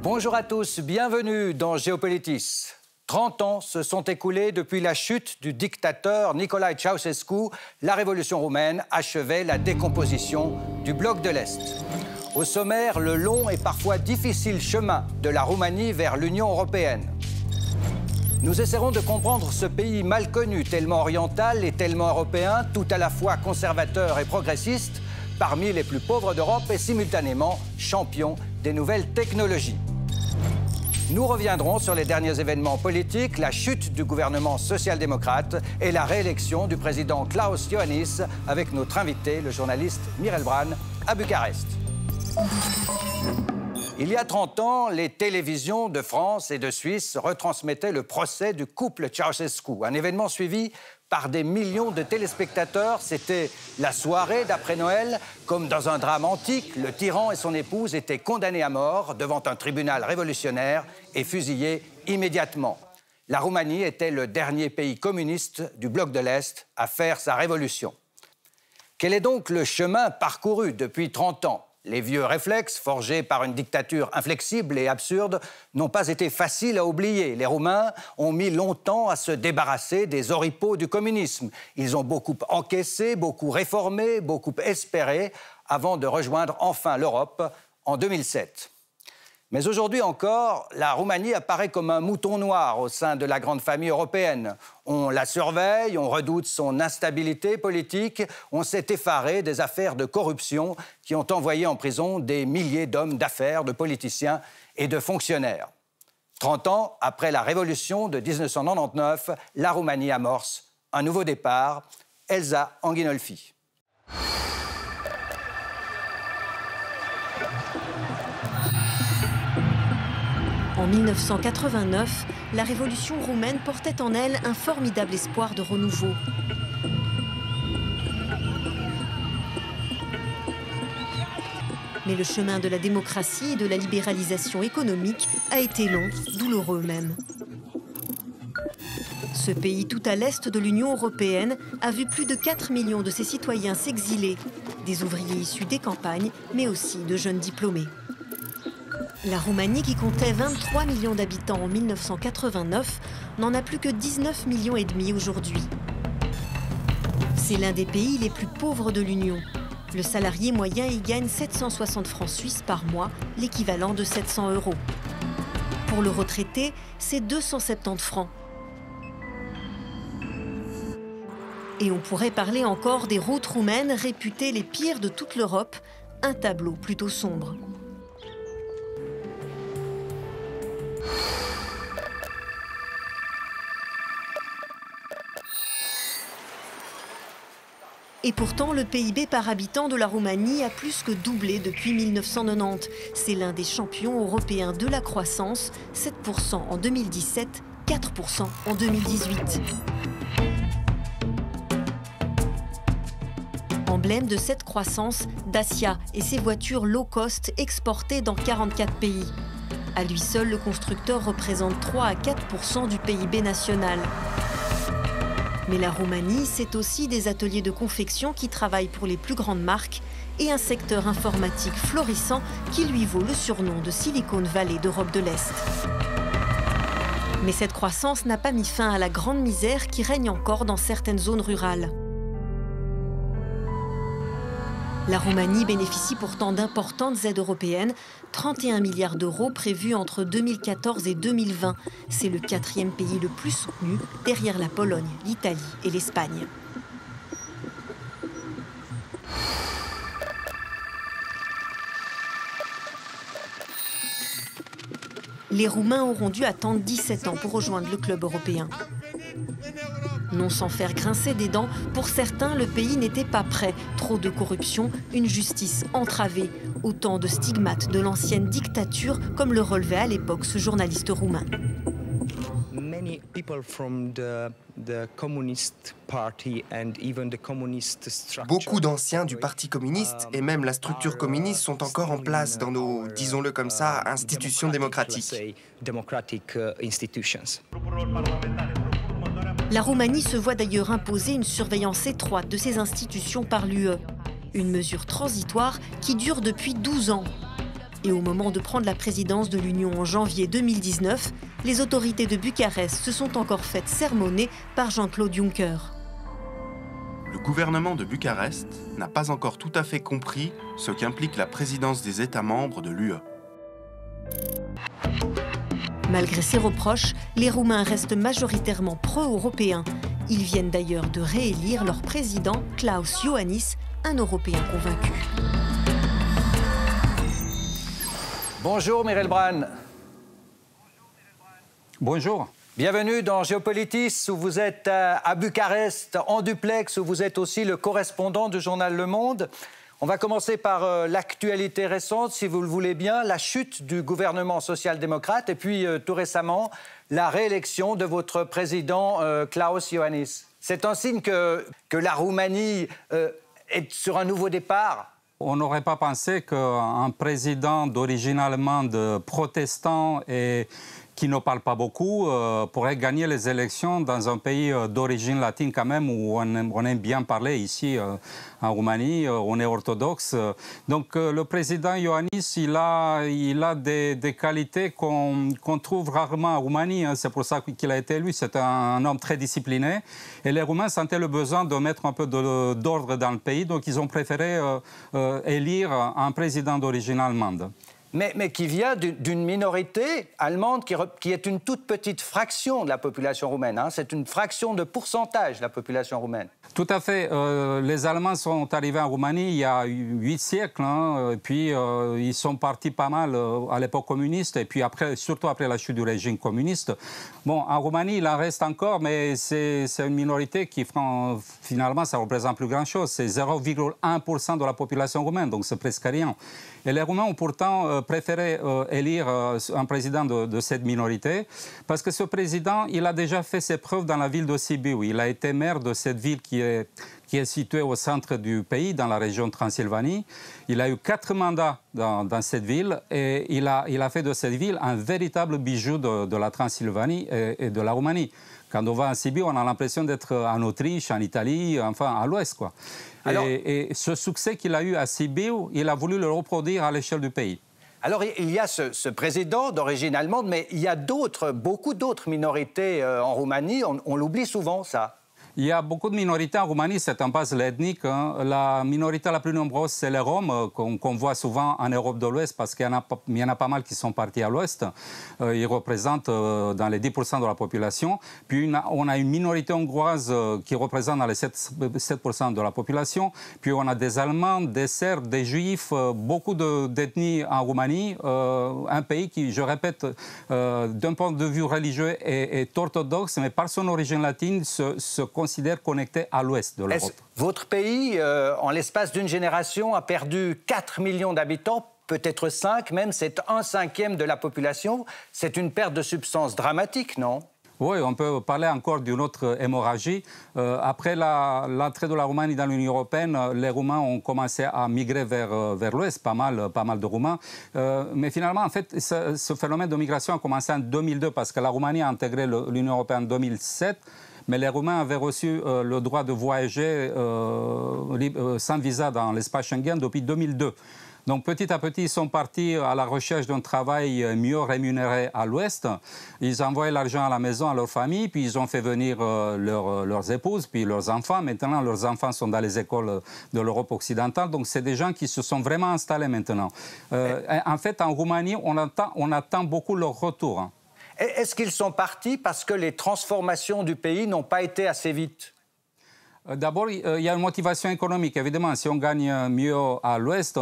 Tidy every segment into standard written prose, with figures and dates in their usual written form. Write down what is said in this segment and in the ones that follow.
Bonjour à tous, bienvenue dans Géopolitis. 30 ans se sont écoulés depuis la chute du dictateur Nicolae Ceausescu. La révolution roumaine achevait la décomposition du bloc de l'Est. Au sommaire, le long et parfois difficile chemin de la Roumanie vers l'Union européenne. Nous essaierons de comprendre ce pays mal connu, tellement oriental et tellement européen, tout à la fois conservateur et progressiste, parmi les plus pauvres d'Europe et simultanément champion des nouvelles technologies. Nous reviendrons sur les derniers événements politiques, la chute du gouvernement social-démocrate et la réélection du président Klaus Iohannis avec notre invité, le journaliste Mirel Bran, à Bucarest. Il y a 30 ans, les télévisions de France et de Suisse retransmettaient le procès du couple Ceausescu, un événement suivi par des millions de téléspectateurs. C'était la soirée d'après Noël. Comme dans un drame antique, le tyran et son épouse étaient condamnés à mort devant un tribunal révolutionnaire et fusillés immédiatement. La Roumanie était le dernier pays communiste du bloc de l'Est à faire sa révolution. Quel est donc le chemin parcouru depuis 30 ans ? Les vieux réflexes, forgés par une dictature inflexible et absurde, n'ont pas été faciles à oublier. Les Roumains ont mis longtemps à se débarrasser des oripeaux du communisme. Ils ont beaucoup encaissé, beaucoup réformé, beaucoup espéré, avant de rejoindre enfin l'Europe en 2007. Mais aujourd'hui encore, la Roumanie apparaît comme un mouton noir au sein de la grande famille européenne. On la surveille, on redoute son instabilité politique, on s'est effaré des affaires de corruption qui ont envoyé en prison des milliers d'hommes d'affaires, de politiciens et de fonctionnaires. 30 ans après la révolution de 1999, la Roumanie amorce un nouveau départ. Elsa Anguinolfi. En 1989, la révolution roumaine portait en elle un formidable espoir de renouveau. Mais le chemin de la démocratie et de la libéralisation économique a été long, douloureux même. Ce pays tout à l'est de l'Union européenne a vu plus de 4 millions de ses citoyens s'exiler, des ouvriers issus des campagnes, mais aussi de jeunes diplômés. La Roumanie, qui comptait 23 millions d'habitants en 1989, n'en a plus que 19 millions et demi aujourd'hui. C'est l'un des pays les plus pauvres de l'Union. Le salarié moyen y gagne 760 francs suisses par mois, l'équivalent de 700 €. Pour le retraité, c'est 270 francs. Et on pourrait parler encore des routes roumaines réputées les pires de toute l'Europe, un tableau plutôt sombre. Et pourtant, le PIB par habitant de la Roumanie a plus que doublé depuis 1990. C'est l'un des champions européens de la croissance, 7% en 2017, 4% en 2018. Emblème de cette croissance, Dacia et ses voitures low cost exportées dans 44 pays. À lui seul, le constructeur représente 3 à 4% du PIB national. Mais la Roumanie, c'est aussi des ateliers de confection qui travaillent pour les plus grandes marques et un secteur informatique florissant qui lui vaut le surnom de Silicon Valley d'Europe de l'Est. Mais cette croissance n'a pas mis fin à la grande misère qui règne encore dans certaines zones rurales. La Roumanie bénéficie pourtant d'importantes aides européennes, 31 milliards d'euros prévus entre 2014 et 2020. C'est le 4e pays le plus soutenu, derrière la Pologne, l'Italie et l'Espagne. Les Roumains auront dû attendre 17 ans pour rejoindre le club européen. Non sans faire grincer des dents, pour certains, le pays n'était pas prêt. Trop de corruption, une justice entravée. Autant de stigmates de l'ancienne dictature, comme le relevait à l'époque ce journaliste roumain. Many people from the Beaucoup d'anciens du Parti communiste et même la structure communiste sont encore en place dans nos, disons-le comme ça, institutions démocratiques. La Roumanie se voit d'ailleurs imposer une surveillance étroite de ses institutions par l'UE. Une mesure transitoire qui dure depuis 12 ans. Et au moment de prendre la présidence de l'Union en janvier 2019, les autorités de Bucarest se sont encore faites sermonner par Jean-Claude Juncker. Le gouvernement de Bucarest n'a pas encore tout à fait compris ce qu'implique la présidence des États membres de l'UE. Malgré ces reproches, les Roumains restent majoritairement pro-européens. Ils viennent d'ailleurs de réélire leur président, Klaus Iohannis, un Européen convaincu. Bonjour Mireille Brun. Bonjour. Bienvenue dans Géopolitis, où vous êtes à Bucarest, en duplex, où vous êtes aussi le correspondant du journal Le Monde. On va commencer par l'actualité récente, si vous le voulez bien, la chute du gouvernement social-démocrate et puis tout récemment, la réélection de votre président Klaus Iohannis. C'est un signe que la Roumanie est sur un nouveau départ. On n'aurait pas pensé qu'un président d'origine allemande, protestant et qui ne parle pas beaucoup, pourrait gagner les élections dans un pays d'origine latine quand même, où on aime bien parler ici en Roumanie, on est orthodoxe. Donc le président Iohannis, il a des qualités qu'on trouve rarement en Roumanie, hein. C'est pour ça qu'il a été élu. C'est un homme très discipliné. Et les Roumains sentaient le besoin de mettre un peu d'ordre dans le pays, donc ils ont préféré élire un président d'origine allemande. Mais qui vient d'une minorité allemande qui est une toute petite fraction de la population roumaine. Hein. C'est une fraction de pourcentage de la population roumaine. Tout à fait. Les Allemands sont arrivés en Roumanie il y a 8 siècles. Hein, et puis, ils sont partis pas mal à l'époque communiste. Et puis, après, surtout après la chute du régime communiste. Bon, en Roumanie, il en reste encore, mais c'est une minorité qui, finalement, ça ne représente plus grand-chose. C'est 0,1% de la population roumaine, donc c'est presque rien. Et les Roumains ont pourtant préféré élire un président de cette minorité, parce que ce président, il a déjà fait ses preuves dans la ville de Sibiu. Il a été maire de cette ville qui est située au centre du pays, dans la région de Transylvanie. Il a eu 4 mandats dans cette ville et il a fait de cette ville un véritable bijou de la Transylvanie et de la Roumanie. Quand on va à Sibiu, on a l'impression d'être en Autriche, en Italie, enfin à l'ouest, quoi. Alors, et ce succès qu'il a eu à Sibiu, il a voulu le reproduire à l'échelle du pays. Alors, il y a ce président d'origine allemande, mais il y a beaucoup d'autres minorités en Roumanie. On l'oublie souvent, ça. Il y a beaucoup de minorités en Roumanie, c'est un puzzle ethnique. Hein. La minorité la plus nombreuse, c'est les Roms, qu'on voit souvent en Europe de l'Ouest, parce qu'il y en a pas mal qui sont partis à l'Ouest. Ils représentent dans les 10% de la population. Puis on a une minorité hongroise qui représente dans les 7% de la population. Puis on a des Allemands, des Serbes, des Juifs, beaucoup d'ethnies en Roumanie. Un pays qui, je répète, d'un point de vue religieux est orthodoxe, mais par son origine latine se considère connecté à l'ouest de l'Europe. Votre pays, en l'espace d'une génération, a perdu 4 millions d'habitants, peut-être 5 même, c'est 1/5 de la population. C'est une perte de substance dramatique, non ? Oui, on peut parler encore d'une autre hémorragie. Après l'entrée de la Roumanie dans l'Union européenne, les Roumains ont commencé à migrer vers l'Ouest, pas mal de Roumains. Mais finalement, en fait, ce phénomène de migration a commencé en 2002, parce que la Roumanie a intégré l'Union européenne en 2007. Mais les Roumains avaient reçu le droit de voyager sans visa dans l'espace Schengen depuis 2002. Donc petit à petit, ils sont partis à la recherche d'un travail mieux rémunéré à l'Ouest. Ils envoyaient l'argent à la maison, à leur famille, puis ils ont fait venir leurs épouses, puis leurs enfants. Maintenant, leurs enfants sont dans les écoles de l'Europe occidentale. Donc c'est des gens qui se sont vraiment installés maintenant. En fait, en Roumanie, on attend beaucoup leur retour. Hein. Est-ce qu'ils sont partis parce que les transformations du pays n'ont pas été assez vite ? D'abord, il y a une motivation économique. Évidemment, si on gagne mieux à l'Ouest,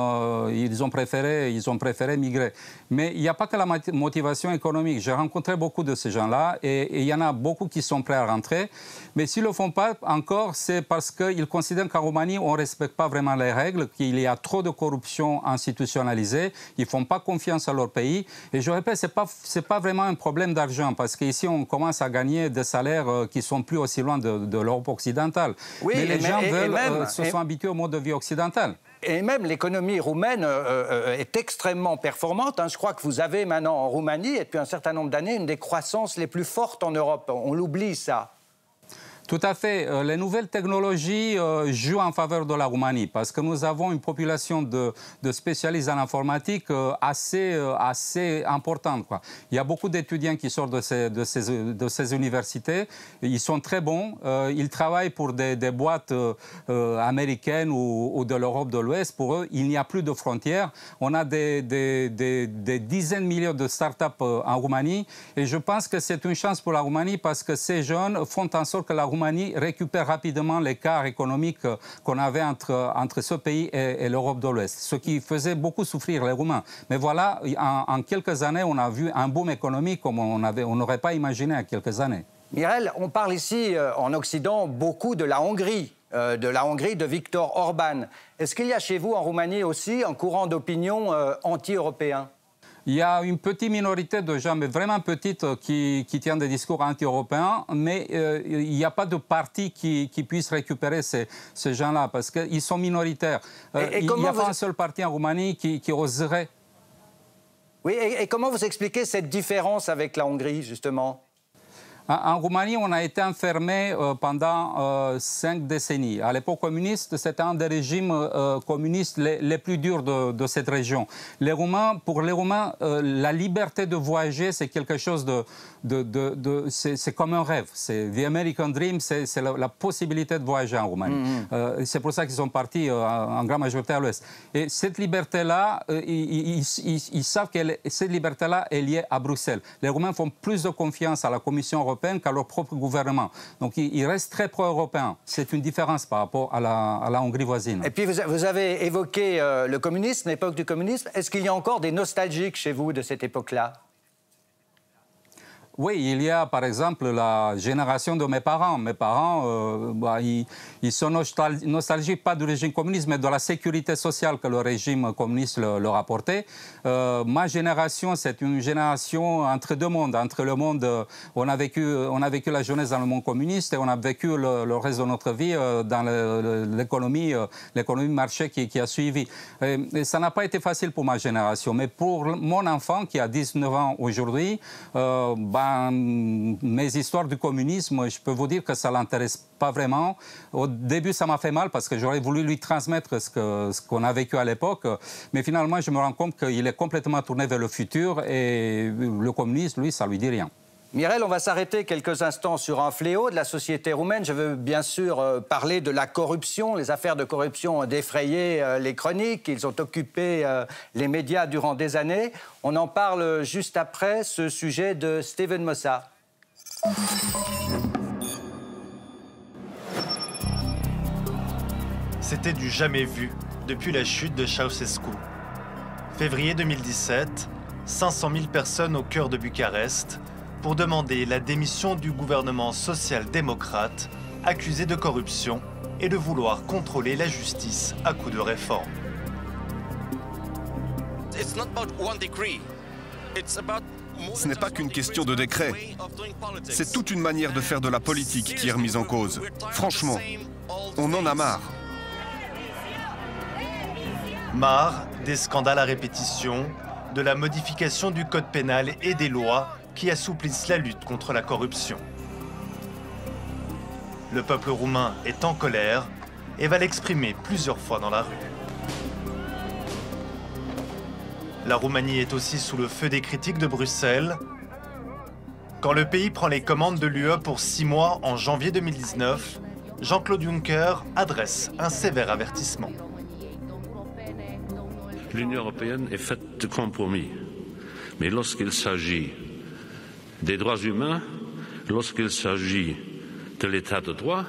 ils ont préféré migrer. Mais il n'y a pas que la motivation économique. J'ai rencontré beaucoup de ces gens-là et il y en a beaucoup qui sont prêts à rentrer. Mais s'ils ne le font pas encore, c'est parce qu'ils considèrent qu'en Roumanie, on ne respecte pas vraiment les règles, qu'il y a trop de corruption institutionnalisée. Ils ne font pas confiance à leur pays. Et je répète, ce n'est pas vraiment un problème d'argent parce qu'ici, on commence à gagner des salaires qui ne sont plus aussi loin de l'Europe occidentale. Oui, mais les gens se sont habitués au mode de vie occidental. Et même l'économie roumaine est extrêmement performante. Je crois que vous avez maintenant en Roumanie, depuis un certain nombre d'années, une des croissances les plus fortes en Europe. On l'oublie, ça. Tout à fait. Les nouvelles technologies jouent en faveur de la Roumanie parce que nous avons une population de spécialistes en informatique assez importante, quoi. Il y a beaucoup d'étudiants qui sortent de ces universités. Ils sont très bons. Ils travaillent pour des boîtes américaines ou de l'Europe de l'Ouest. Pour eux, il n'y a plus de frontières. On a des dizaines de milliers de start-up en Roumanie. Et je pense que c'est une chance pour la Roumanie parce que ces jeunes font en sorte que la Roumanie récupère rapidement l'écart économique qu'on avait entre ce pays et l'Europe de l'Ouest, ce qui faisait beaucoup souffrir les Roumains. Mais voilà, en quelques années, on a vu un boom économique comme on n'aurait pas imaginé il y a quelques années. Mireille, on parle ici en Occident beaucoup de la Hongrie de Viktor Orban. Est-ce qu'il y a chez vous en Roumanie aussi un courant d'opinion anti-européen ? Il y a une petite minorité de gens, mais vraiment petite, qui tiennent des discours anti-européens, mais il n'y a pas de parti qui puisse récupérer ces gens-là, parce qu'ils sont minoritaires. Il n'y a pas un seul parti en Roumanie qui oserait. Oui, et comment vous expliquez cette différence avec la Hongrie, justement ? En Roumanie, on a été enfermé pendant 5 décennies. À l'époque communiste, c'était un des régimes communistes les plus durs de cette région. Pour les Roumains, la liberté de voyager, c'est quelque chose c'est comme un rêve. C'est the American Dream, c'est la possibilité de voyager en Roumanie. C'est pour ça qu'ils sont partis en grande majorité à l'Ouest. Et cette liberté-là, ils savent que cette liberté-là est liée à Bruxelles. Les Roumains font plus de confiance à la Commission européenne qu'à leur propre gouvernement. Donc, ils restent très pro-européens. C'est une différence par rapport à la Hongrie voisine. Et puis, vous avez évoqué le communisme, l'époque du communisme. Est-ce qu'il y a encore des nostalgiques chez vous de cette époque-là ? Oui, il y a par exemple la génération de mes parents. Mes parents, ils sont nostalgiques pas du régime communiste, mais de la sécurité sociale que le régime communiste leur apportait. Ma génération, c'est une génération entre deux mondes. Entre le monde, on a vécu la jeunesse dans le monde communiste et on a vécu le reste de notre vie dans l'économie de marché qui a suivi. Et ça n'a pas été facile pour ma génération, mais pour mon enfant qui a 19 ans aujourd'hui, mes histoires du communisme, je peux vous dire que ça ne l'intéresse pas vraiment. Au début, ça m'a fait mal parce que j'aurais voulu lui transmettre ce qu'on a vécu à l'époque. Mais finalement, je me rends compte qu'il est complètement tourné vers le futur et le communisme, lui, ça ne lui dit rien. Mireille, on va s'arrêter quelques instants sur un fléau de la société roumaine. Je veux bien sûr parler de la corruption. Les affaires de corruption ont défrayé les chroniques. Ils ont occupé les médias durant des années. On en parle juste après ce sujet de Steven Mossa. C'était du jamais vu depuis la chute de Ceausescu. Février 2017, 500 000 personnes au cœur de Bucarest pour demander la démission du gouvernement social-démocrate accusé de corruption et de vouloir contrôler la justice à coups de réformes. Ce n'est pas qu'une question de décret. C'est toute une manière de faire de la politique qui est remise en cause. Franchement, on en a marre. Marre des scandales à répétition, de la modification du code pénal et des lois qui assouplissent la lutte contre la corruption. Le peuple roumain est en colère et va l'exprimer plusieurs fois dans la rue. La Roumanie est aussi sous le feu des critiques de Bruxelles. Quand le pays prend les commandes de l'UE pour 6 mois en janvier 2019, Jean-Claude Juncker adresse un sévère avertissement. L'Union européenne est faite de compromis, mais lorsqu'il s'agit des droits humains, lorsqu'il s'agit de l'état de droit,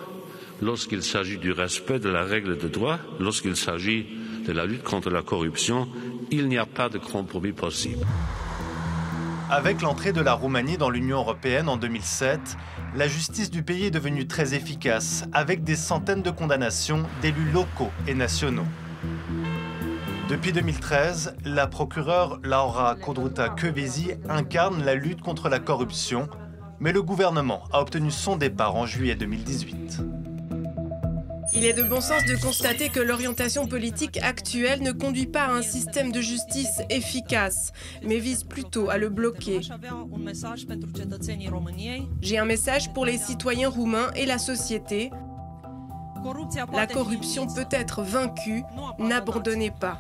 lorsqu'il s'agit du respect de la règle de droit, lorsqu'il s'agit de la lutte contre la corruption, il n'y a pas de compromis possible. Avec l'entrée de la Roumanie dans l'Union européenne en 2007, la justice du pays est devenue très efficace, avec des centaines de condamnations d'élus locaux et nationaux. Depuis 2013, la procureure Laura Codruta-Kövesi incarne la lutte contre la corruption, mais le gouvernement a obtenu son départ en juillet 2018. Il est de bon sens de constater que l'orientation politique actuelle ne conduit pas à un système de justice efficace, mais vise plutôt à le bloquer. J'ai un message pour les citoyens roumains et la société. La corruption peut être vaincue, n'abandonnez pas.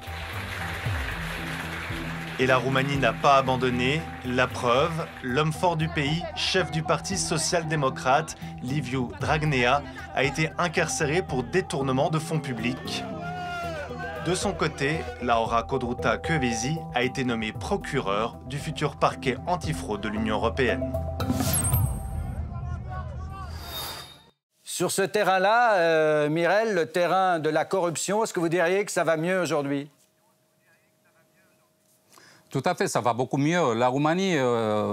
Et la Roumanie n'a pas abandonné. La preuve, l'homme fort du pays, chef du parti social-démocrate, Liviu Dragnea, a été incarcéré pour détournement de fonds publics. De son côté, Laura Codruta-Kövesi a été nommée procureure du futur parquet antifraude de l'Union européenne. Sur ce terrain-là, Mireille, le terrain de la corruption, est-ce que vous diriez que ça va mieux aujourd'hui ? Tout à fait, ça va beaucoup mieux. La Roumanie,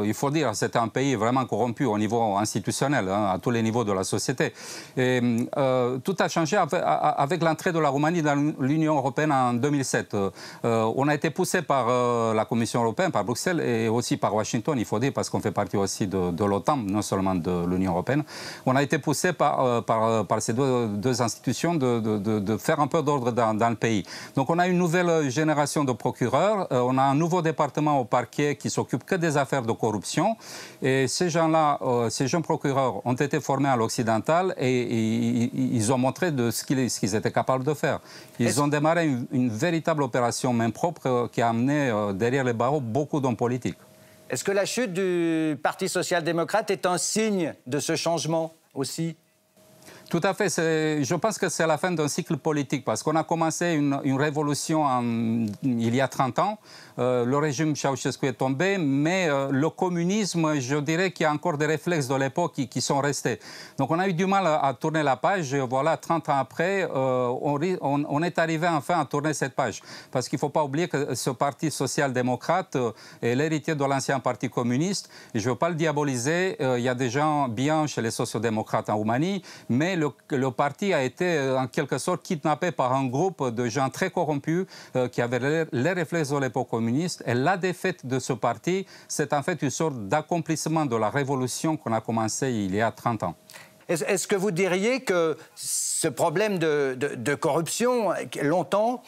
il faut dire, c'est un pays vraiment corrompu au niveau institutionnel, hein, à tous les niveaux de la société. Et tout a changé avec l'entrée de la Roumanie dans l'Union européenne en 2007. On a été poussé par la Commission européenne, par Bruxelles et aussi par Washington, il faut dire, parce qu'on fait partie aussi de l'OTAN, non seulement de l'Union européenne. On a été poussé par ces deux institutions de faire un peu d'ordre dans le pays. Donc on a une nouvelle génération de procureurs, on a un nouveau département au parquet qui s'occupe que des affaires de corruption. Et ces gens-là, ces jeunes procureurs ont été formés à l'occidental et ils ont montré de ce qu'ils étaient capables de faire. Ils ont démarré une véritable opération main propre qui a amené derrière les barreaux beaucoup d'hommes politiques. Est-ce que la chute du Parti social-démocrate est un signe de ce changement aussi ? Tout à fait. Je pense que c'est la fin d'un cycle politique parce qu'on a commencé une révolution il y a 30 ans. Le régime Ceausescu est tombé, mais le communisme, je dirais qu'il y a encore des réflexes de l'époque qui sont restés. Donc on a eu du mal à tourner la page. Voilà, 30 ans après, on est arrivé enfin à tourner cette page. Parce qu'il ne faut pas oublier que ce parti social-démocrate est l'héritier de l'ancien parti communiste. Et je ne veux pas le diaboliser. Il y a des gens bien chez les sociodémocrates en Roumanie, mais le parti a été en quelque sorte kidnappé par un groupe de gens très corrompus qui avaient les réflexes de l'époque communiste. Et la défaite de ce parti, c'est en fait une sorte d'accomplissement de la révolution qu'on a commencé il y a 30 ans. Est-ce que vous diriez que ce problème de corruption, longtemps,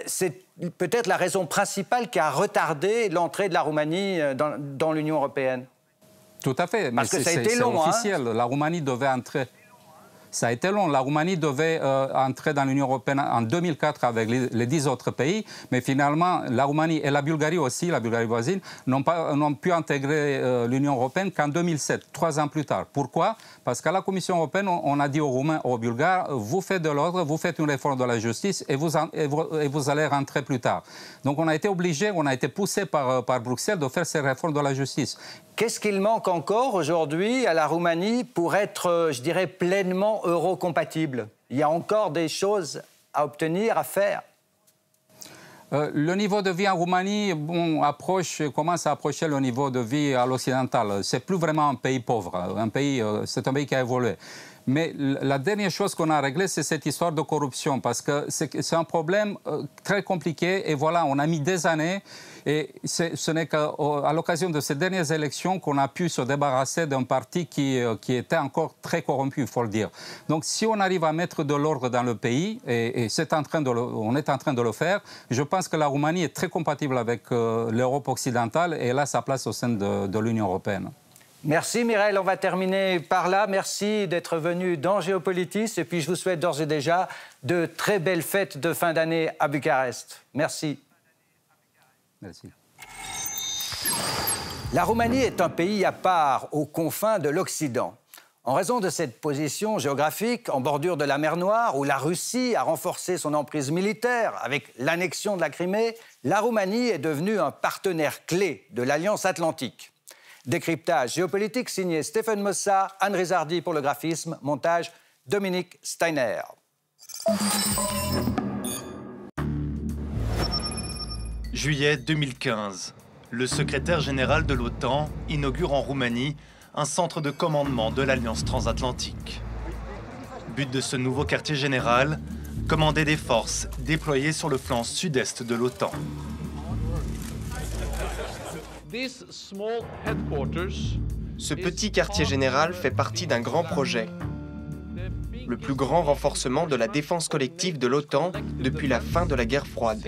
c'est peut-être la raison principale qui a retardé l'entrée de la Roumanie dans l'Union européenne? Tout à fait, mais c'est officiel. Hein? La Roumanie devait entrer... Ça a été long. La Roumanie devait entrer dans l'Union européenne en 2004 avec les 10 autres pays, mais finalement, la Roumanie et la Bulgarie aussi, la Bulgarie voisine, n'ont pu intégrer l'Union européenne qu'en 2007, 3 ans plus tard. Pourquoi? Parce qu'à la Commission européenne, on a dit aux Roumains, aux Bulgares, vous faites de l'ordre, vous faites une réforme de la justice et vous allez rentrer plus tard. Donc on a été obligé, on a été poussé par Bruxelles de faire ces réformes de la justice. Qu'est-ce qu'il manque encore aujourd'hui à la Roumanie pour être, je dirais, pleinement euro-compatible? Il y a encore des choses à obtenir, à faire. Le niveau de vie en Roumanie commence à approcher le niveau de vie à l'occidental. C'est plus vraiment un pays pauvre, c'est un pays qui a évolué. Mais la dernière chose qu'on a réglée, c'est cette histoire de corruption, parce que c'est un problème très compliqué. Et voilà, on a mis des années. Et ce n'est qu'à l'occasion de ces dernières élections qu'on a pu se débarrasser d'un parti qui était encore très corrompu, il faut le dire. Donc si on arrive à mettre de l'ordre dans le pays, et on est en train de le faire, je pense que la Roumanie est très compatible avec l'Europe occidentale et elle a sa place au sein de l'Union européenne. Merci Mireille, on va terminer par là. Merci d'être venu dans Géopolitis et puis je vous souhaite d'ores et déjà de très belles fêtes de fin d'année à Bucarest. Merci. Merci. La Roumanie est un pays à part aux confins de l'Occident. En raison de cette position géographique en bordure de la mer Noire où la Russie a renforcé son emprise militaire avec l'annexion de la Crimée, la Roumanie est devenue un partenaire clé de l'Alliance Atlantique. Décryptage géopolitique signé Stéphane Mossa, Anne Rizardi pour le graphisme, montage Dominique Steiner. Juillet 2015. Le secrétaire général de l'OTAN inaugure en Roumanie un centre de commandement de l'Alliance transatlantique. But de ce nouveau quartier général, commander des forces déployées sur le flanc sud-est de l'OTAN. Ce petit quartier général fait partie d'un grand projet. Le plus grand renforcement de la défense collective de l'OTAN depuis la fin de la guerre froide.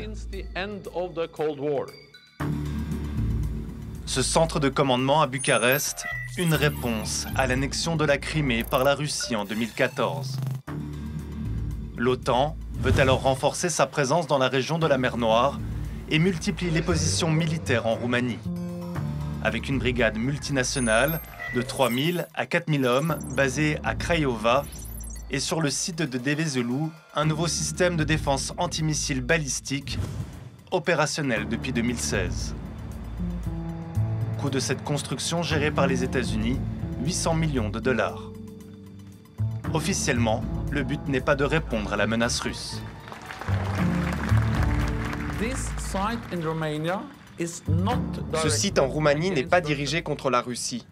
Ce centre de commandement à Bucarest, une réponse à l'annexion de la Crimée par la Russie en 2014. L'OTAN veut alors renforcer sa présence dans la région de la mer Noire et multiplie les positions militaires en Roumanie. Avec une brigade multinationale de 3000 à 4000 hommes basée à Craiova et sur le site de Devezelu, un nouveau système de défense antimissile balistique opérationnel depuis 2016. Coût de cette construction gérée par les États-Unis, 800 millions de dollars. Officiellement, le but n'est pas de répondre à la menace russe. Ce site en Roumanie n'est pas dirigé contre la Russie.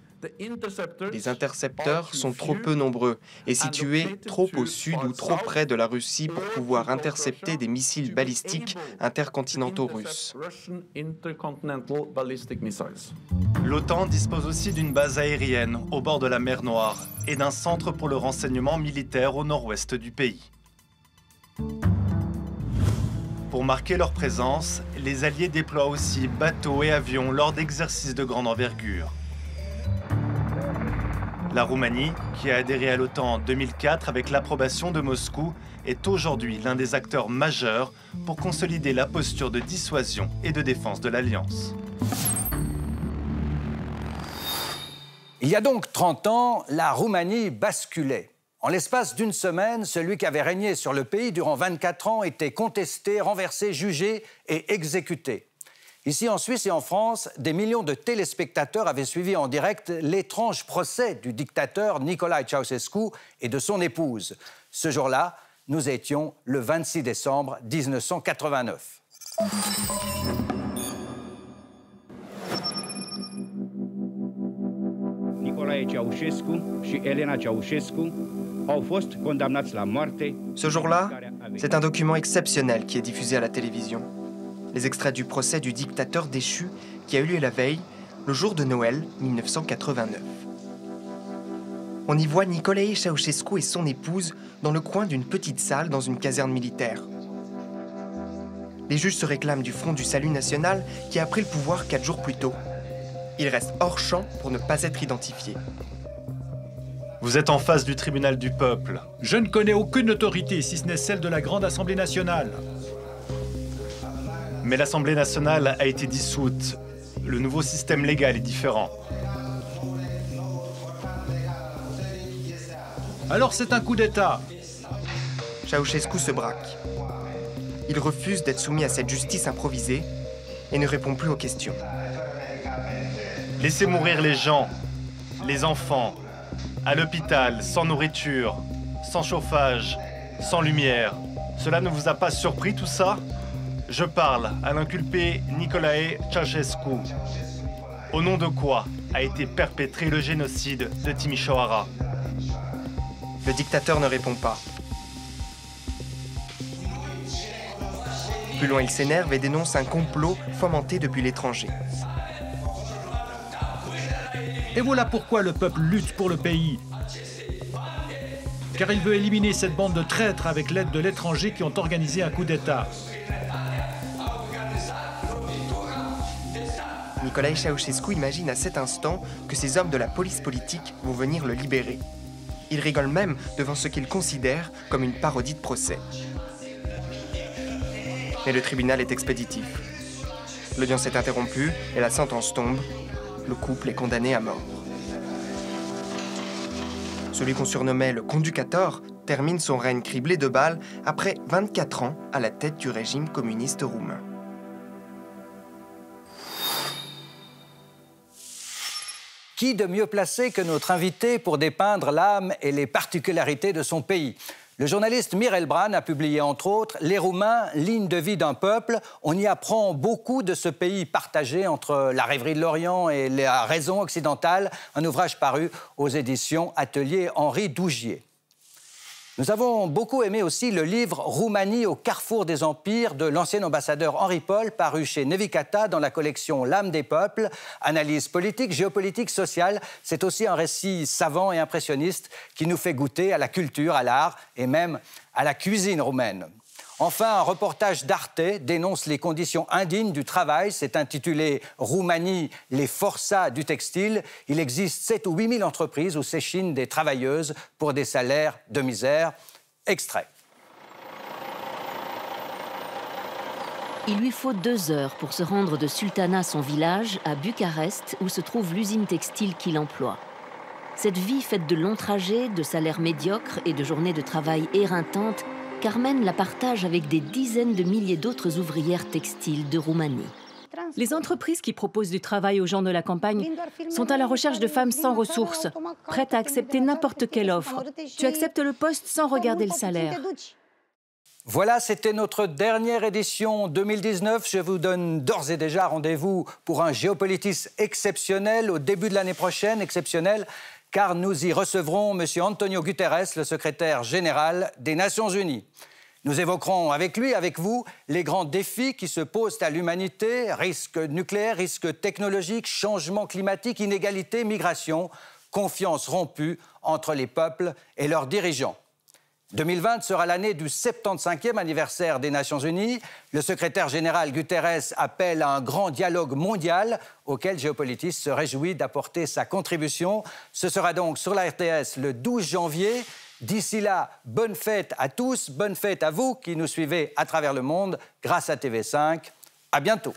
Les intercepteurs sont trop peu nombreux et situés trop au sud ou trop près de la Russie pour pouvoir intercepter des missiles balistiques intercontinentaux russes. L'OTAN dispose aussi d'une base aérienne au bord de la mer Noire et d'un centre pour le renseignement militaire au nord-ouest du pays. Pour marquer leur présence, les Alliés déploient aussi bateaux et avions lors d'exercices de grande envergure. La Roumanie, qui a adhéré à l'OTAN en 2004 avec l'approbation de Moscou, est aujourd'hui l'un des acteurs majeurs pour consolider la posture de dissuasion et de défense de l'Alliance. Il y a donc 30 ans, la Roumanie basculait. En l'espace d'une semaine, celui qui avait régné sur le pays durant 24 ans était contesté, renversé, jugé et exécuté. Ici, en Suisse et en France, des millions de téléspectateurs avaient suivi en direct l'étrange procès du dictateur Nicolae Ceausescu et de son épouse. Ce jour-là, nous étions le 26 décembre 1989. Nicolae Ceausescu și Elena Ceausescu au fost condamnați la moarte. Ce jour-là, c'est un document exceptionnel qui est diffusé à la télévision. Les extraits du procès du dictateur déchu qui a eu lieu la veille, le jour de Noël 1989. On y voit Nicolae Ceausescu et son épouse dans le coin d'une petite salle dans une caserne militaire. Les juges se réclament du Front du Salut National qui a pris le pouvoir 4 jours plus tôt. Ils restent hors champ pour ne pas être identifiés. Vous êtes en face du tribunal du peuple. Je ne connais aucune autorité, si ce n'est celle de la Grande Assemblée nationale. Mais l'Assemblée nationale a été dissoute. Le nouveau système légal est différent. Alors c'est un coup d'État. Ceausescu se braque. Il refuse d'être soumis à cette justice improvisée et ne répond plus aux questions. Laissez mourir les gens, les enfants, à l'hôpital, sans nourriture, sans chauffage, sans lumière. Cela ne vous a pas surpris tout ça ? Je parle à l'inculpé Nicolae Ceausescu. Au nom de quoi a été perpétré le génocide de Timișoara? Le dictateur ne répond pas. Plus loin, il s'énerve et dénonce un complot fomenté depuis l'étranger. Et voilà pourquoi le peuple lutte pour le pays. Car il veut éliminer cette bande de traîtres avec l'aide de l'étranger qui ont organisé un coup d'État. Nicolae Ceausescu imagine à cet instant que ces hommes de la police politique vont venir le libérer. Il rigole même devant ce qu'il considère comme une parodie de procès. Mais le tribunal est expéditif. L'audience est interrompue et la sentence tombe. Le couple est condamné à mort. Celui qu'on surnommait le Conducator termine son règne criblé de balles après 24 ans à la tête du régime communiste roumain. Qui de mieux placé que notre invité pour dépeindre l'âme et les particularités de son pays? Le journaliste Mirel Bran a publié, entre autres, « Les Roumains, ligne de vie d'un peuple ». On y apprend beaucoup de ce pays partagé entre la rêverie de l'Orient et la raison occidentale, un ouvrage paru aux éditions Atelier Henri Dougier. Nous avons beaucoup aimé aussi le livre « Roumanie au carrefour des empires » de l'ancien ambassadeur Henri Paul, paru chez Nevikata dans la collection L'âme des peuples. Analyse politique, géopolitique, sociale. C'est aussi un récit savant et impressionniste qui nous fait goûter à la culture, à l'art et même à la cuisine roumaine. Enfin, un reportage d'Arte dénonce les conditions indignes du travail. C'est intitulé « Roumanie, les forçats du textile ». Il existe 7 ou 8 000 entreprises où s'échinent des travailleuses pour des salaires de misère. Extrait. Il lui faut 2 heures pour se rendre de Sultana, son village, à Bucarest, où se trouve l'usine textile qu'il emploie. Cette vie faite de longs trajets, de salaires médiocres et de journées de travail éreintantes, Carmen la partage avec des dizaines de milliers d'autres ouvrières textiles de Roumanie. Les entreprises qui proposent du travail aux gens de la campagne sont à la recherche de femmes sans ressources, prêtes à accepter n'importe quelle offre. Tu acceptes le poste sans regarder le salaire. Voilà, c'était notre dernière édition 2019. Je vous donne d'ores et déjà rendez-vous pour un Géopolitis exceptionnel au début de l'année prochaine, exceptionnel, car nous y recevrons M. Antonio Guterres, le secrétaire général des Nations Unies. Nous évoquerons avec lui, avec vous, les grands défis qui se posent à l'humanité, risques nucléaires, risques technologiques, changement climatique, inégalité, migration, confiance rompue entre les peuples et leurs dirigeants. 2020 sera l'année du 75e anniversaire des Nations Unies. Le secrétaire général Guterres appelle à un grand dialogue mondial auquel Géopolitis se réjouit d'apporter sa contribution. Ce sera donc sur la RTS le 12 janvier. D'ici là, bonne fête à tous, bonne fête à vous qui nous suivez à travers le monde grâce à TV5. À bientôt.